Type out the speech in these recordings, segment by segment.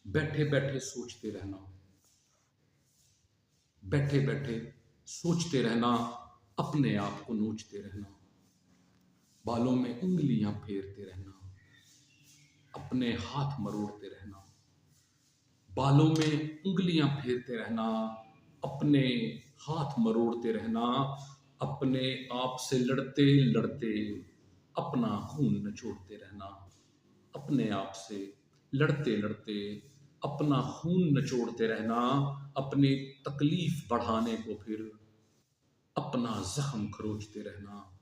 बैठे बैठे सोचते रहना, बैठे बैठे सोचते रहना, अपने आप को नोचते रहना, बालों में उंगलियां फेरते रहना, अपने हाथ मरोड़ते रहना, बालों में उंगलियां फेरते रहना, अपने हाथ मरोड़ते रहना, अपने आप से लड़ते लड़ते अपना खून निचोड़ते रहना, अपने आप से लड़ते लड़ते अपना खून निचोड़ते रहना, अपनी तकलीफ बढ़ाने को फिर अपना जख्म खरोचते रहना,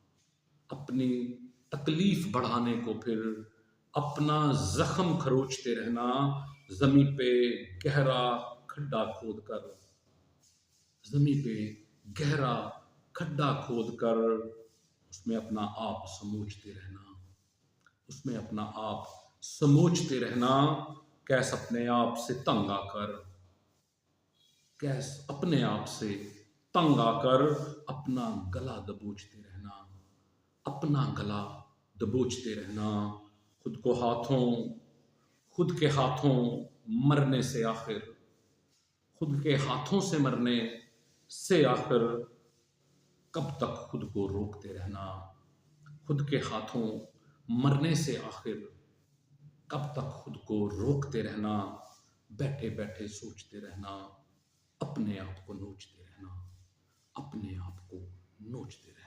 अपनी तकलीफ बढ़ाने को फिर अपना जख्म खरोचते रहना, जमी पे गहरा खड्डा खोद कर, जमी पे गहरा खड्डा खोद कर उसमें अपना आप समोचते रहना, उसमें अपना आप समोचते रहना, कैस अपने आप से तंग आकर, कैस अपने आप से तंग आकर अपना गला दबोचते रहना, अपना गला दबोचते रहना, खुद को हाथों खुद के हाथों मरने से आखिर, खुद के हाथों से मरने से आखिर कब तक खुद को रोकते रहना, खुद के हाथों मरने से आखिर कब तक खुद को रोकते रहना, बैठे बैठे सोचते रहना, अपने आप को नोचते रहना, अपने आप को नोचते रहना।